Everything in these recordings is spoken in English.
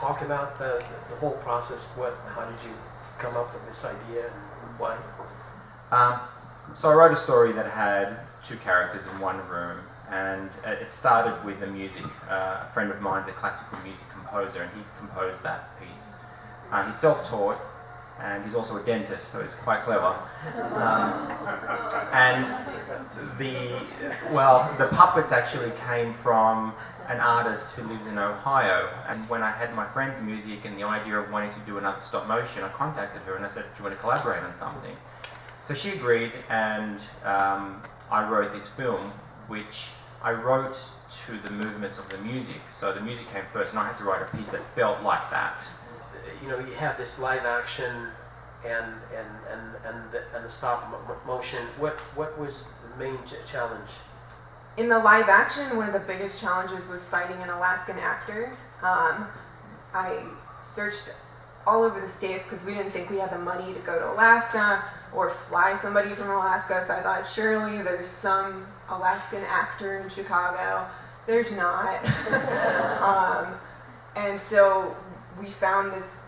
talk about the whole process? How did you come up with this idea and why? So I wrote a story that had two characters in one room, and it started with the music. A friend of mine's a classical music composer, and he composed that piece. He's self-taught, and he's also a dentist, so he's quite clever. And the puppets actually came from an artist who lives in Ohio, and when I had my friend's music and the idea of wanting to do another stop motion, I contacted her and I said, do you want to collaborate on something? So she agreed, and I wrote this film, which I wrote to the movements of the music. So the music came first, and I had to write a piece that felt like that. You know, you have this live action and the stop motion. What was the main challenge? In the live action, one of the biggest challenges was finding an Alaskan actor. I searched all over the states because we didn't think we had the money to go to Alaska or fly somebody from Alaska, so I thought surely there's some Alaskan actor in Chicago. There's not. And so we found this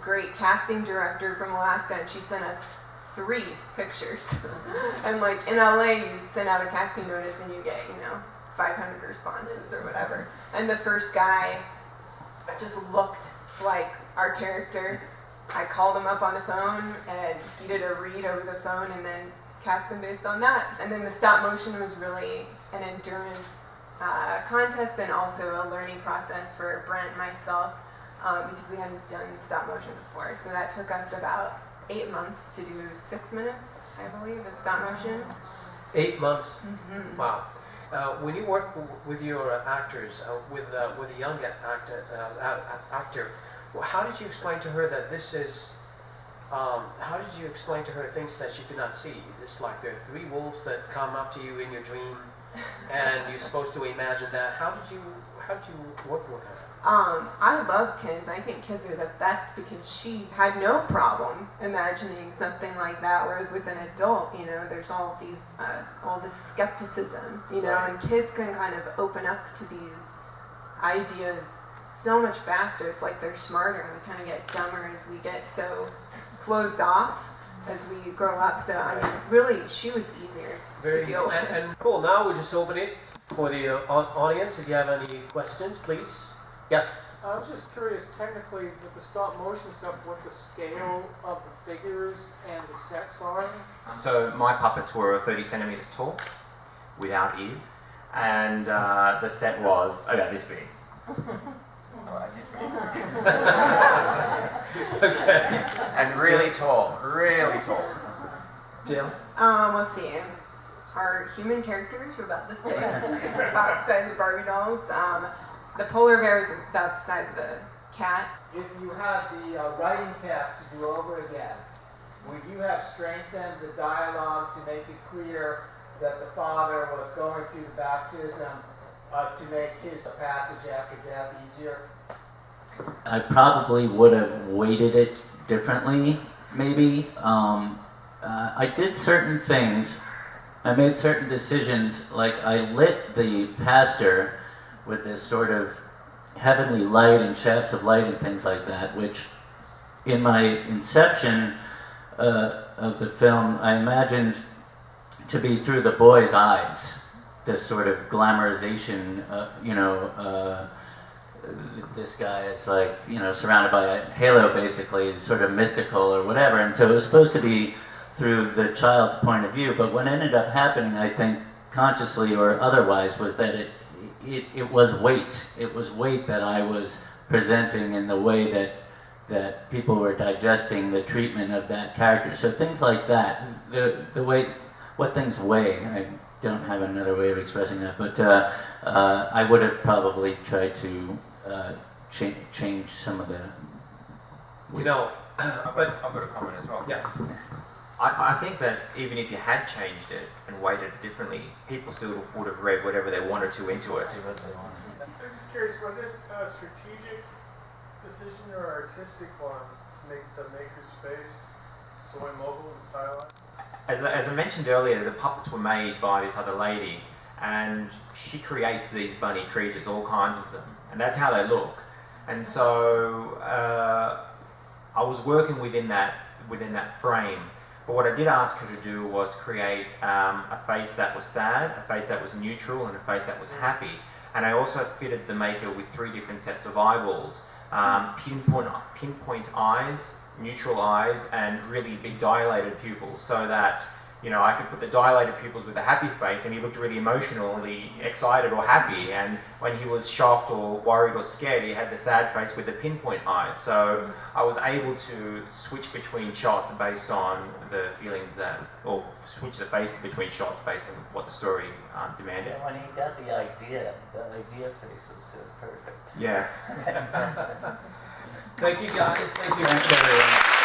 great casting director from Alaska, and she sent us 3 pictures. And like in LA, you send out a casting notice and you get, 500 responses or whatever. And the first guy just looked like our character. I called him up on the phone, and he did a read over the phone, and then cast him based on that. And then the stop motion was really an endurance contest, and also a learning process for Brent and myself, because we hadn't done stop motion before. So that took us about 8 months to do 6 minutes, I believe, of stop motion. 8 months? Mm-hmm. Wow. When you work with your actors, with a young actor, well, how did you explain to her that this is, how did you explain to her things that she could not see? It's like there are 3 wolves that come up to you in your dream, and you're supposed to imagine that. How did you work with her? I love kids. I think kids are the best because she had no problem imagining something like that, whereas with an adult, there's all this skepticism, Right. And kids can kind of open up to these ideas so much faster. It's like they're smarter, and we kind of get dumber as we get so closed off as we grow up. So, really, she was easier to deal with. And cool, now we'll just open it for the audience. If you have any questions, please. Yes? I was just curious, technically, with the stop motion stuff, what the scale of the figures and the sets are? So my puppets were 30 centimeters tall, without ears, and the set was about this big. This big. Okay. And really tall, Jill? Let's see. Our human characters were about this big, about the size of Barbie dolls. The polar bear is about the size of a cat. If you had the writing task to do over again, would you have strengthened the dialogue to make it clear that the father was going through the baptism to make his passage after death easier? I probably would have weighted it differently, maybe. I did certain things. I made certain decisions, like I lit the pastor with this sort of heavenly light and shafts of light and things like that, which in my inception of the film, I imagined to be through the boy's eyes, this sort of glamorization, this guy is like, surrounded by a halo basically, sort of mystical or whatever, and so it was supposed to be through the child's point of view, but what ended up happening, I think, consciously or otherwise, was that it was weight. It was weight that I was presenting in the way that people were digesting the treatment of that character. So things like that, the way, what things weigh, I don't have another way of expressing that, but I would have probably tried to change some of the... I've got a comment as well. Yes. I think that even if you had changed it and weighted it differently, people still would have read whatever they wanted to into it. I'm just curious, was it a strategic decision or artistic one to make the maker's face so immobile and stylized? As I mentioned earlier, the puppets were made by this other lady, and she creates these bunny creatures, all kinds of them, and that's how they look. And so I was working within that frame. But what I did ask her to do was create a face that was sad, a face that was neutral, and a face that was happy. And I also fitted the maker with 3 different sets of eyeballs, pinpoint eyes, neutral eyes, and really big dilated pupils, so that, you know, I could put the dilated pupils with a happy face and he looked really emotionally excited or happy, and when he was shocked or worried or scared, he had the sad face with the pinpoint eyes. So I was able to switch between shots based on the feelings that, or switch the faces between shots based on what the story demanded. Yeah, when he got the idea face was perfect. Yeah. Thank you guys. Thank you. Thanks everyone.